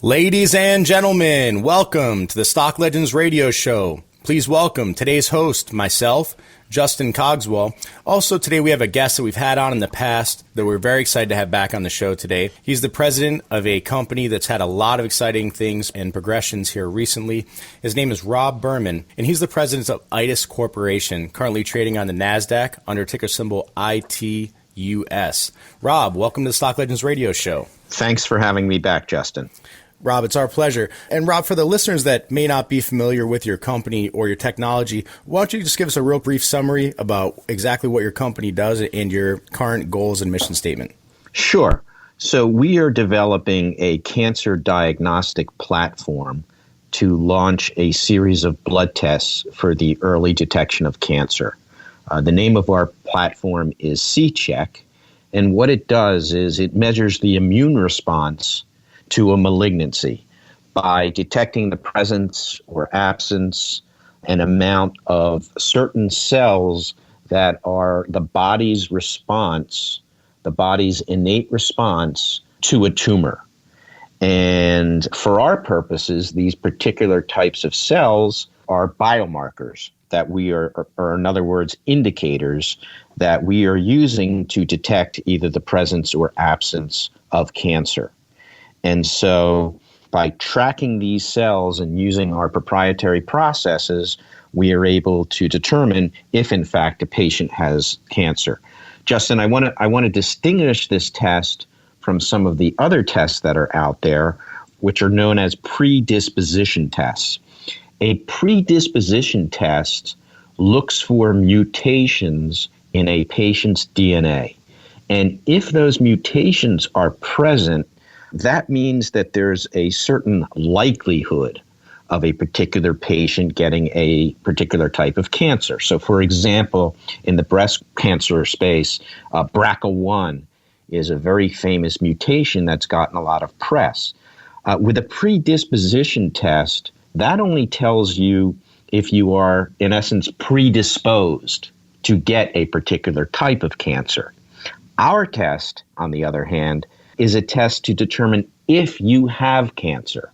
Ladies and gentlemen, welcome to the Stock Legends Radio Show. Please welcome today's host, myself, Justin Cogswell. Also today we have a guest that we've had on in the past that we're very excited to have back on the show today. He's the president of a company that's had a lot of exciting things and progressions here recently. His name is Rob Berman, and he's the president of ITUS Corporation, currently trading on the NASDAQ under ticker symbol ITUS. Rob, welcome to the Stock Legends Radio Show. Thanks for having me back, Justin. Rob, it's our pleasure. And Rob, for the listeners that may not be familiar with your company or your technology, why don't you just give us a real brief summary about exactly what your company does and your current goals and mission statement? Sure. So we are developing a cancer diagnostic platform to launch a series of blood tests for the early detection of cancer. The name of our platform is C-Check, and what it does is it measures the immune response to a malignancy by detecting the presence or absence and amount of certain cells that are the body's response, the body's innate response to a tumor. And for our purposes, these particular types of cells are biomarkers that we are, or in other words, indicators that we are using to detect either the presence or absence of cancer. And so by tracking these cells and using our proprietary processes, we are able to determine if, in fact, a patient has cancer. Justin, I want to distinguish this test from some of the other tests that are out there, which are known as predisposition tests. A predisposition test looks for mutations in a patient's DNA. And if those mutations are present, that means that there's a certain likelihood of a particular patient getting a particular type of cancer. So, for example, in the breast cancer space, BRCA1 is a very famous mutation that's gotten a lot of press. With a predisposition test, that only tells you if you are, in essence, predisposed to get a particular type of cancer. Our test, on the other hand, is a test to determine if you have cancer.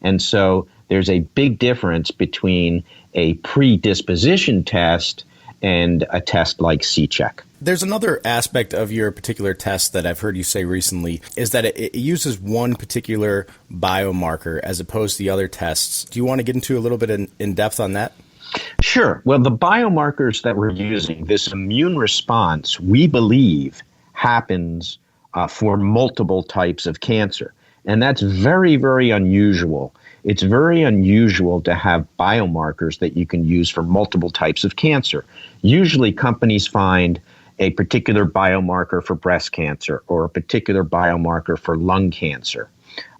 And so there's a big difference between a predisposition test and a test like C-Check. There's another aspect of your particular test that I've heard you say recently, is that it uses one particular biomarker as opposed to the other tests. Do you want to get into a little bit in depth on that? Sure. Well, the biomarkers that we're using, this immune response, we believe happens for multiple types of cancer. And that's very, very unusual. It's very unusual to have biomarkers that you can use for multiple types of cancer. Usually companies find a particular biomarker for breast cancer or a particular biomarker for lung cancer.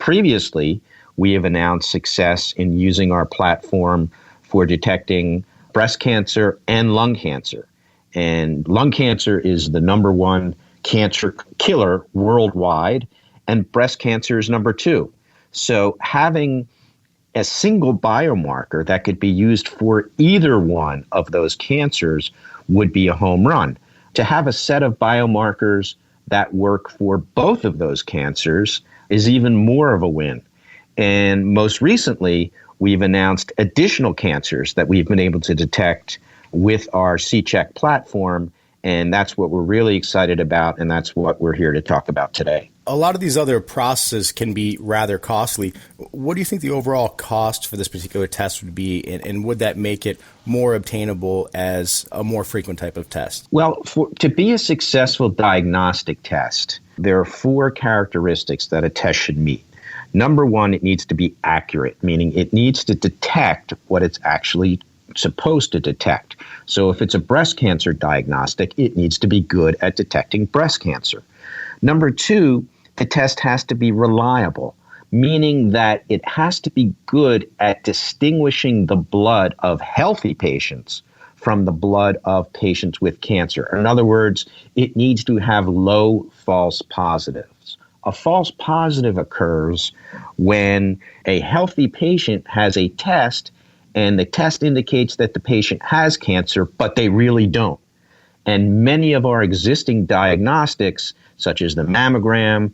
Previously, we have announced success in using our platform for detecting breast cancer and lung cancer. And lung cancer is the number one cancer killer worldwide, and breast cancer is number two. So having a single biomarker that could be used for either one of those cancers would be a home run. To have a set of biomarkers that work for both of those cancers is even more of a win. And most recently, we've announced additional cancers that we've been able to detect with our C-Check platform. And that's what we're really excited about, and that's what we're here to talk about today. A lot of these other processes can be rather costly. What do you think the overall cost for this particular test would be, and would that make it more obtainable as a more frequent type of test? Well, to be a successful diagnostic test, there are four characteristics that a test should meet. Number one, it needs to be accurate, meaning it needs to detect what it's actually supposed to detect. So if it's a breast cancer diagnostic, it needs to be good at detecting breast cancer. Number two, the test has to be reliable, meaning that it has to be good at distinguishing the blood of healthy patients from the blood of patients with cancer. In other words, it needs to have low false positives. A false positive occurs when a healthy patient has a test and the test indicates that the patient has cancer, but they really don't. And many of our existing diagnostics, such as the mammogram,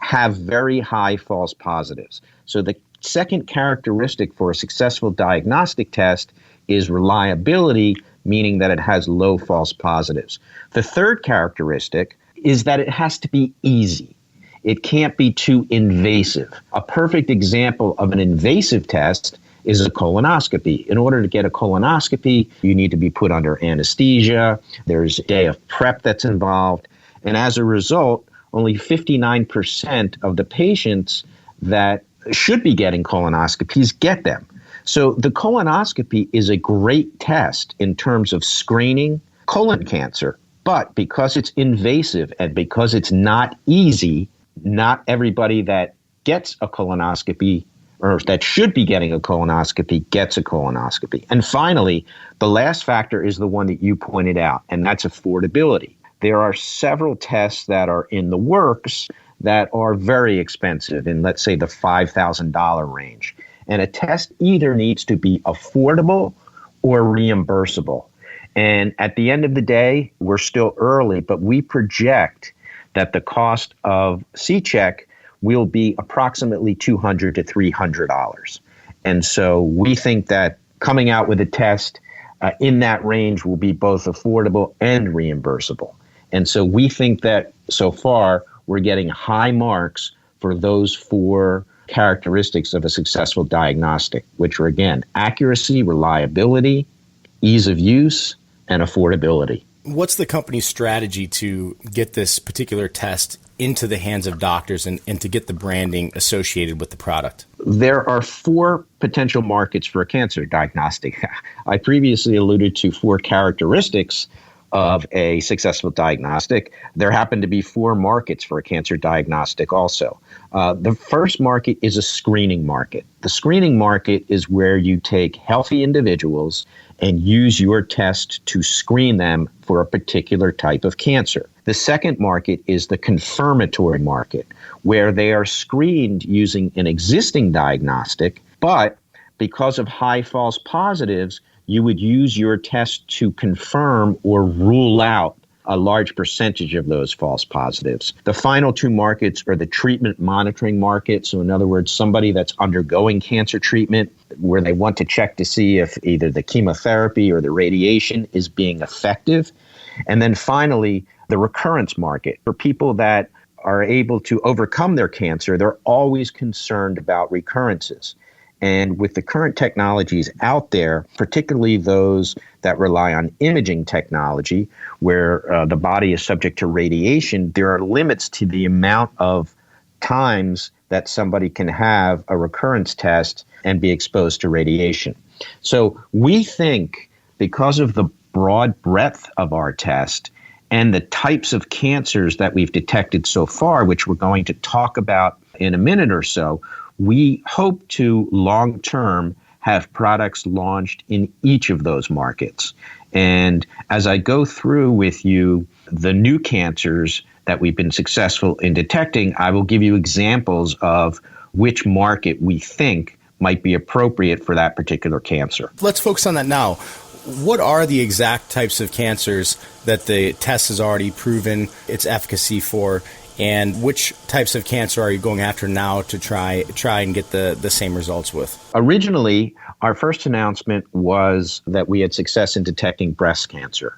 have very high false positives. So the second characteristic for a successful diagnostic test is reliability, meaning that it has low false positives. The third characteristic is that it has to be easy. It can't be too invasive. A perfect example of an invasive test is a colonoscopy. In order to get a colonoscopy, you need to be put under anesthesia. There's a day of prep that's involved. And as a result, only 59% of the patients that should be getting colonoscopies get them. So the colonoscopy is a great test in terms of screening colon cancer. But because it's invasive and because it's not easy, not everybody that gets a colonoscopy or that should be getting a colonoscopy gets a colonoscopy. And finally, the last factor is the one that you pointed out, and that's affordability. There are several tests that are in the works that are very expensive in, let's say, the $5,000 range. And a test either needs to be affordable or reimbursable. And at the end of the day, we're still early, but we project that the cost of C-check will be approximately $200 to $300. And so we think that coming out with a test in that range will be both affordable and reimbursable. And so we think that so far we're getting high marks for those four characteristics of a successful diagnostic, which are, again, accuracy, reliability, ease of use, and affordability. What's the company's strategy to get this particular test into the hands of doctors and to get the branding associated with the product? There are four potential markets for a cancer diagnostic. I previously alluded to four characteristics of a successful diagnostic. There happen to be four markets for a cancer diagnostic also. The first market is a screening market. The screening market is where you take healthy individuals and use your test to screen them for a particular type of cancer. The second market is the confirmatory market, where they are screened using an existing diagnostic, but because of high false positives, you would use your test to confirm or rule out a large percentage of those false positives. The final two markets are the treatment monitoring market. So in other words, somebody that's undergoing cancer treatment where they want to check to see if either the chemotherapy or the radiation is being effective. And then finally, the recurrence market for people that are able to overcome their cancer. They're always concerned about recurrences. And with the current technologies out there, particularly those that rely on imaging technology, where the body is subject to radiation, there are limits to the amount of times that somebody can have a recurrence test and be exposed to radiation. So we think because of the broad breadth of our test and the types of cancers that we've detected so far, which we're going to talk about in a minute or so, we hope to long-term have products launched in each of those markets. And as I go through with you the new cancers that we've been successful in detecting, I will give you examples of which market we think might be appropriate for that particular cancer. Let's focus on that now. What are the exact types of cancers that the test has already proven its efficacy for? And which types of cancer are you going after now to try and get the same results with? Originally, our first announcement was that we had success in detecting breast cancer.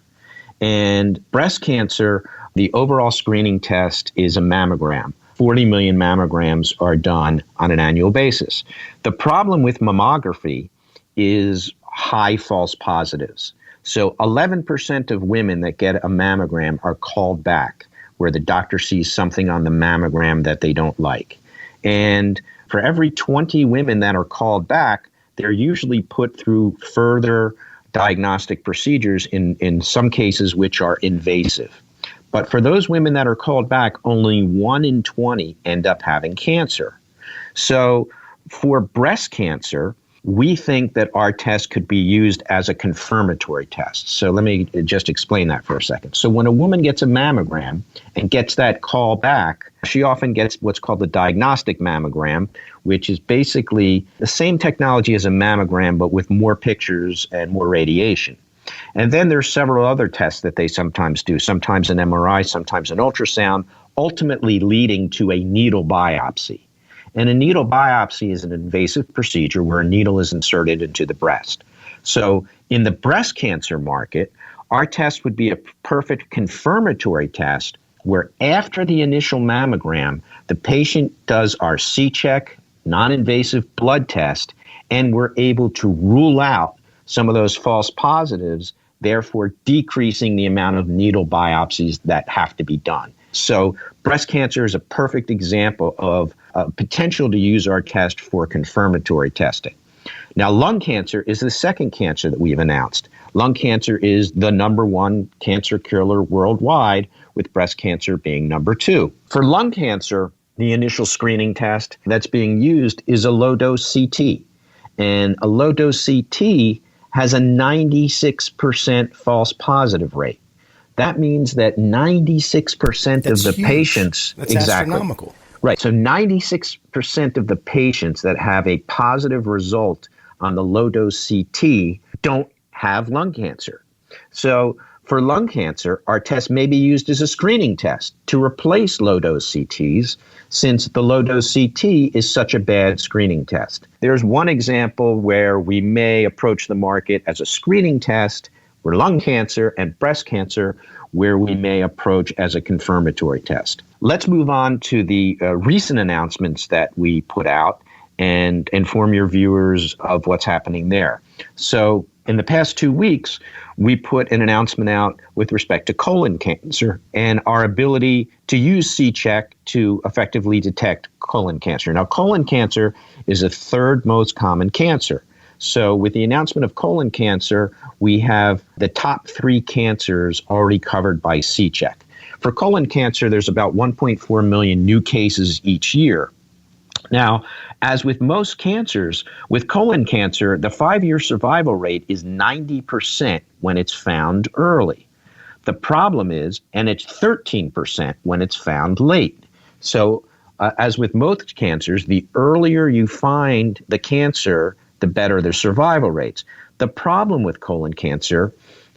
And breast cancer, the overall screening test is a mammogram. 40 million mammograms are done on an annual basis. The problem with mammography is high false positives. So 11% of women that get a mammogram are called back, where the doctor sees something on the mammogram that they don't like. And for every 20 women that are called back, they're usually put through further diagnostic procedures in some cases which are invasive. But for those women that are called back, only 1 in 20 end up having cancer. So for breast cancer, we think that our test could be used as a confirmatory test. So let me just explain that for a second. So when a woman gets a mammogram and gets that call back, she often gets what's called the diagnostic mammogram, which is basically the same technology as a mammogram, but with more pictures and more radiation. And then there's several other tests that they sometimes do, sometimes an MRI, sometimes an ultrasound, ultimately leading to a needle biopsy. And a needle biopsy is an invasive procedure where a needle is inserted into the breast. So in the breast cancer market, our test would be a perfect confirmatory test where after the initial mammogram, the patient does our C-check, non-invasive blood test, and we're able to rule out some of those false positives, therefore decreasing the amount of needle biopsies that have to be done. So breast cancer is a perfect example of potential to use our test for confirmatory testing. Now, lung cancer is the second cancer that we've announced. Lung cancer is the number one cancer killer worldwide, with breast cancer being number two. For lung cancer, the initial screening test that's being used is a low-dose CT. And a low-dose CT has a 96% false positive rate. That means that 96% of the patients... That's astronomical. Right. So 96% of the patients that have a positive result on the low-dose CT don't have lung cancer. So for lung cancer, our test may be used as a screening test to replace low-dose CTs, since the low-dose CT is such a bad screening test. There's one example where we may approach the market as a screening test for lung cancer and breast cancer, where we may approach as a confirmatory test. Let's move on to the recent announcements that we put out and inform your viewers of what's happening there. So in the past 2 weeks, we put an announcement out with respect to colon cancer and our ability to use C-check to effectively detect colon cancer. Now, colon cancer is the third most common cancer. So with the announcement of colon cancer, we have the top 3 cancers already covered by C-check. For colon cancer, there's about 1.4 million new cases each year. Now, as with most cancers, with colon cancer, the 5-year survival rate is 90% when it's found early. The problem is, and it's 13% when it's found late. So, as with most cancers, the earlier you find the cancer, the better the survival rates. The problem with colon cancer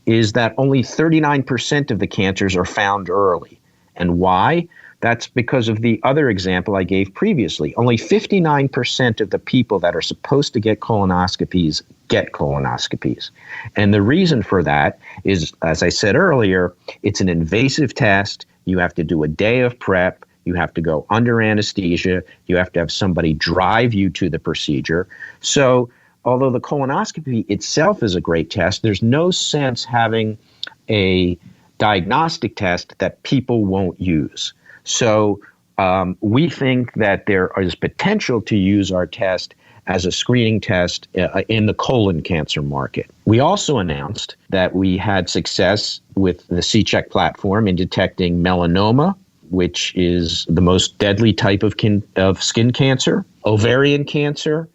is that only 39% of the cancers are found early. And why? That's because of the other example I gave previously. Only 59% of the people that are supposed to get colonoscopies get colonoscopies. And the reason for that is, as I said earlier, it's an invasive test. You have to do a day of prep. You have to go under anesthesia. You have to have somebody drive you to the procedure. So although the colonoscopy itself is a great test, there's no sense having a diagnostic test that people won't use. So we think that there is potential to use our test as a screening test in the colon cancer market. We also announced that we had success with the C-check platform in detecting melanoma, which is the most deadly type of skin cancer, ovarian cancer,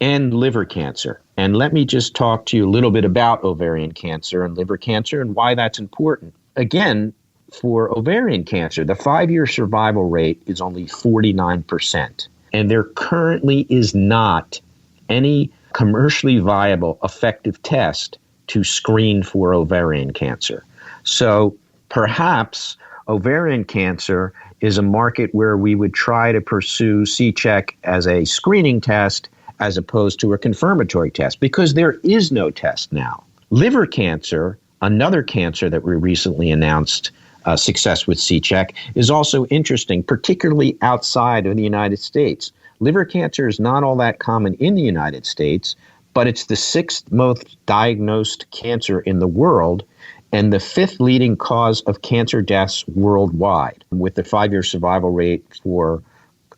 and liver cancer. And let me just talk to you a little bit about ovarian cancer and liver cancer and why that's important. Again, for ovarian cancer, the 5-year survival rate is only 49%. And there currently is not any commercially viable, effective test to screen for ovarian cancer. So perhaps ovarian cancer is a market where we would try to pursue C-check as a screening test as opposed to a confirmatory test, because there is no test now. Liver cancer, another cancer that we recently announced success with C-check, is also interesting, particularly outside of the United States. Liver cancer is not all that common in the United States, but it's the 6th most diagnosed cancer in the world and the 5th leading cause of cancer deaths worldwide, with the 5-year survival rate for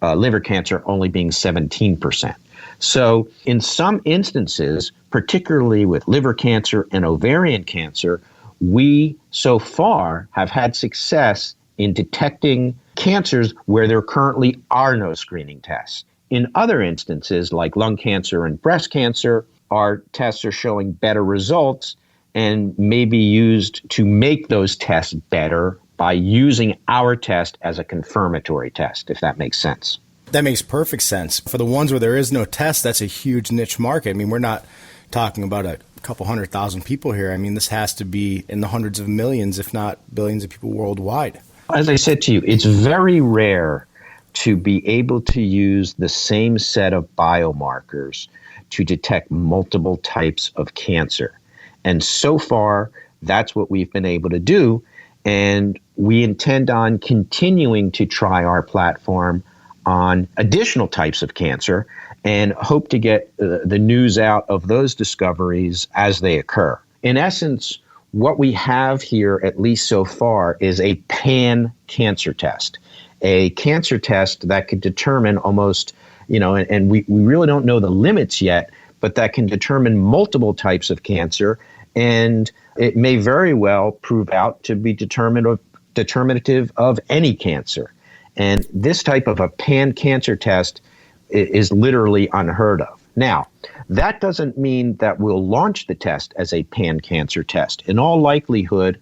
liver cancer only being 17%. So in some instances, particularly with liver cancer and ovarian cancer, we so far have had success in detecting cancers where there currently are no screening tests. In other instances, like lung cancer and breast cancer, our tests are showing better results and may be used to make those tests better by using our test as a confirmatory test, if that makes sense. That makes perfect sense. For the ones where there is no test, that's a huge niche market. I mean, we're not talking about a couple 100,000 people here. I mean, this has to be in the hundreds of millions, if not billions of people worldwide. As I said to you, it's very rare to be able to use the same set of biomarkers to detect multiple types of cancer. And so far, that's what we've been able to do. And we intend on continuing to try our platform on additional types of cancer and hope to get the news out of those discoveries as they occur. In essence, what we have here, at least so far, is a pan-cancer test, a cancer test that could determine almost, and we really don't know the limits yet, but that can determine multiple types of cancer, and it may very well prove out to be determinative of any cancer. And this type of a pan-cancer test is literally unheard of. Now, that doesn't mean that we'll launch the test as a pan-cancer test. In all likelihood,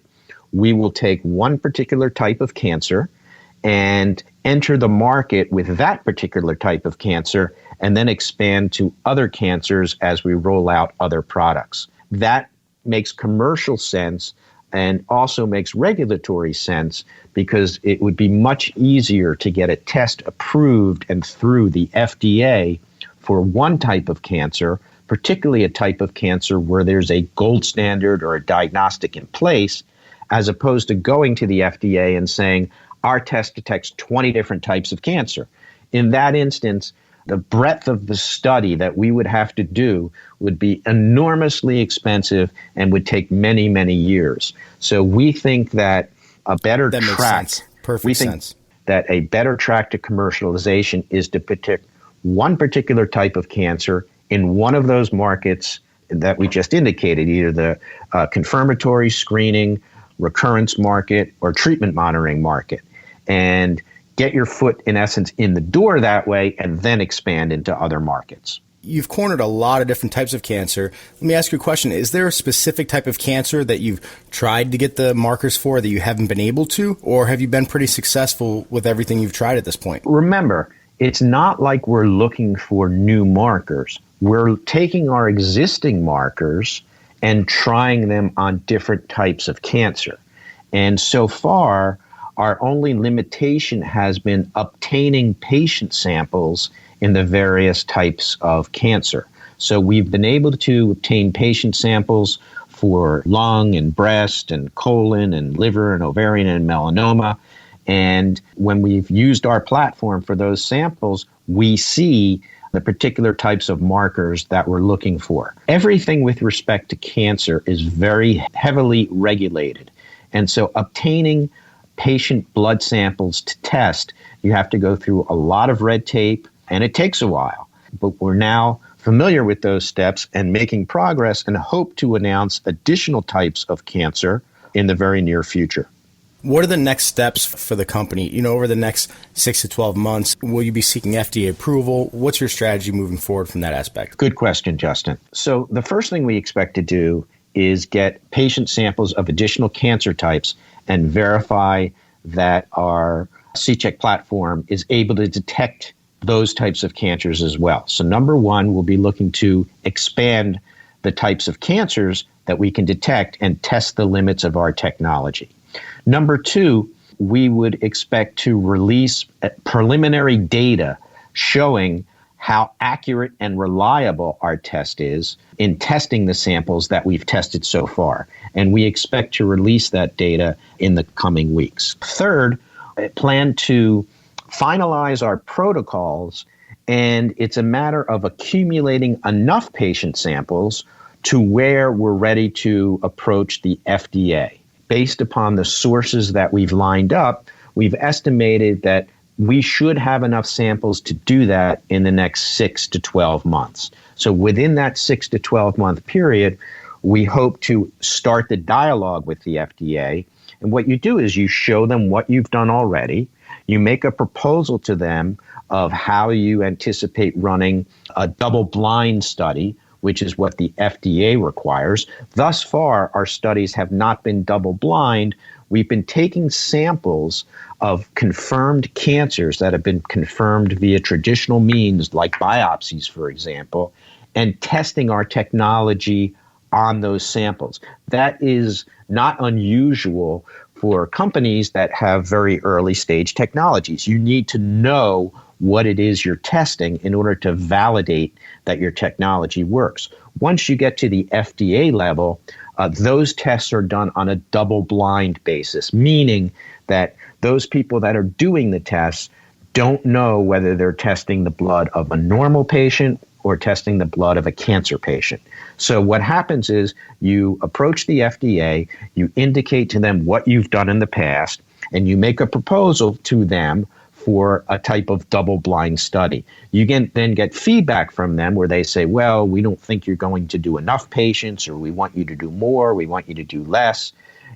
we will take one particular type of cancer and enter the market with that particular type of cancer and then expand to other cancers as we roll out other products. That makes commercial sense and also makes regulatory sense because it would be much easier to get a test approved and through the FDA for one type of cancer, particularly a type of cancer where there's a gold standard or a diagnostic in place, as opposed to going to the FDA and saying, our test detects 20 different types of cancer. In that instance, the breadth of the study that we would have to do would be enormously expensive and would take many, many years. So we think that a better that track, makes sense. Perfect sense. That a better track to commercialization is to predict one particular type of cancer in one of those markets that we just indicated, either the confirmatory screening, recurrence market, or treatment monitoring market, and get your foot, in essence, in the door that way, and then expand into other markets. You've cornered a lot of different types of cancer. Let me ask you a question. Is there a specific type of cancer that you've tried to get the markers for that you haven't been able to, or have you been pretty successful with everything you've tried at this point? Remember, it's not like we're looking for new markers. We're taking our existing markers and trying them on different types of cancer. And so far, our only limitation has been obtaining patient samples in the various types of cancer. So we've been able to obtain patient samples for lung and breast and colon and liver and ovarian and melanoma. And when we've used our platform for those samples, we see the particular types of markers that we're looking for. Everything with respect to cancer is very heavily regulated. And so obtaining patient blood samples to test, you have to go through a lot of red tape, and it takes a while. But we're now familiar with those steps and making progress and hope to announce additional types of cancer in the very near future. What are the next steps for the company? Over the next 6 to 12 months, will you be seeking FDA approval? What's your strategy moving forward from that aspect? Good question, Justin. So the first thing we expect to do is get patient samples of additional cancer types and verify that our C-Check platform is able to detect those types of cancers as well. So number one, we'll be looking to expand the types of cancers that we can detect and test the limits of our technology. Number two, we would expect to release preliminary data showing how accurate and reliable our test is in testing the samples that we've tested so far. And we expect to release that data in the coming weeks. Third, I plan to finalize our protocols, and it's a matter of accumulating enough patient samples to where we're ready to approach the FDA. Based upon the sources that we've lined up, we've estimated that we should have enough samples to do that in the next 6 to 12 months. So within that 6 to 12 month period, we hope to start the dialogue with the FDA. And what you do is you show them what you've done already. You make a proposal to them of how you anticipate running a double-blind study, which is what the FDA requires. Thus far, our studies have not been double-blind. We've been taking samples of confirmed cancers that have been confirmed via traditional means, like biopsies, for example, and testing our technology on those samples. That is not unusual for companies that have very early stage technologies. You need to know what it is you're testing in order to validate that your technology works. Once you get to the FDA level, those tests are done on a double-blind basis, meaning that those people that are doing the tests don't know whether they're testing the blood of a normal patient or testing the blood of a cancer patient. So what happens is you approach the FDA, you indicate to them what you've done in the past, and you make a proposal to them for a type of double-blind study. You then get feedback from them where they say, well, we don't think you're going to do enough patients, or we want you to do more, we want you to do less.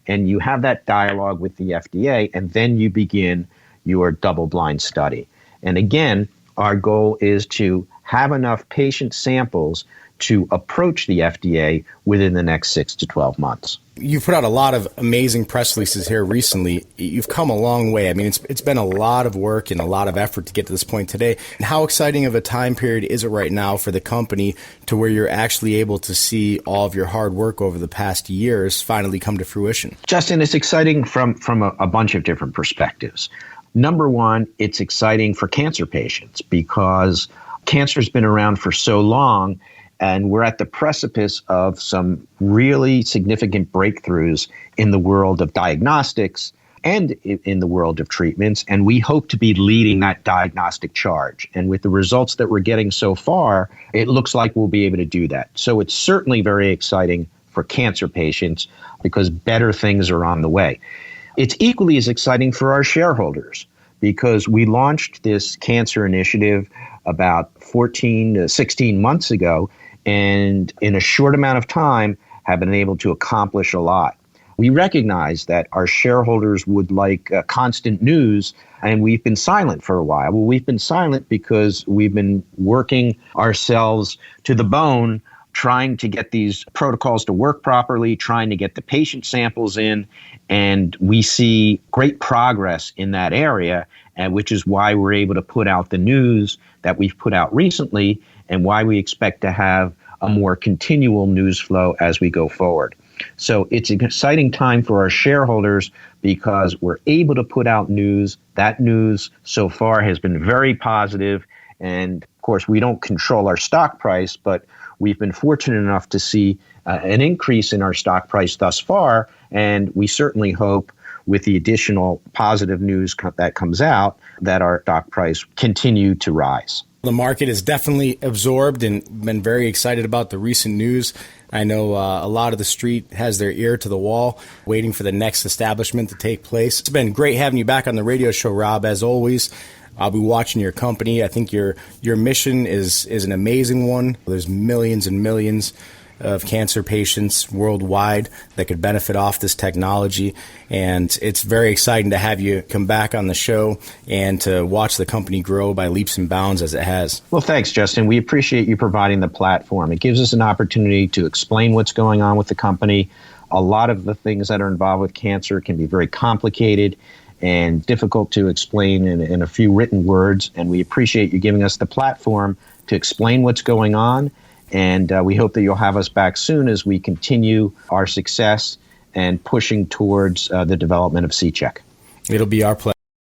And you have that dialogue with the FDA, and then you begin your double-blind study. And again, our goal is to have enough patient samples to approach the FDA within the next 6 to 12 months. You've put out a lot of amazing press releases here recently. You've come a long way. I mean, it's been a lot of work and a lot of effort to get to this point today. And how exciting of a time period is it right now for the company to where you're actually able to see all of your hard work over the past years finally come to fruition? Justin, it's exciting from a bunch of different perspectives. Number one, it's exciting for cancer patients because cancer's been around for so long, and we're at the precipice of some really significant breakthroughs in the world of diagnostics and in the world of treatments. And we hope to be leading that diagnostic charge. And with the results that we're getting so far, it looks like we'll be able to do that. So it's certainly very exciting for cancer patients because better things are on the way. It's equally as exciting for our shareholders because we launched this cancer initiative about 14 to 16 months ago, and in a short amount of time have been able to accomplish a lot. We recognize that our shareholders would like constant news, and we've been silent for a while. Well, we've been silent because we've been working ourselves to the bone, trying to get these protocols to work properly, trying to get the patient samples in, and we see great progress in that area, which is why we're able to put out the news that we've put out recently and why we expect to have a more continual news flow as we go forward. So it's an exciting time for our shareholders because we're able to put out news. That news so far has been very positive. And of course, we don't control our stock price, but we've been fortunate enough to see an increase in our stock price thus far. And we certainly hope with the additional positive news that comes out that our stock price continue to rise. The market is definitely absorbed and been very excited about the recent news. I know a lot of the street has their ear to the wall, waiting for the next establishment to take place. It's been great having you back on the radio show, Rob, as always. I'll be watching your company. I think your mission is an amazing one. There's millions and millions of cancer patients worldwide that could benefit off this technology. And it's very exciting to have you come back on the show and to watch the company grow by leaps and bounds as it has. Well, thanks, Justin. We appreciate you providing the platform. It gives us an opportunity to explain what's going on with the company. A lot of the things that are involved with cancer can be very complicated and difficult to explain in a few written words. And we appreciate you giving us the platform to explain what's going on. And we hope that you'll have us back soon as we continue our success and pushing towards the development of C-Check. It'll be our pleasure.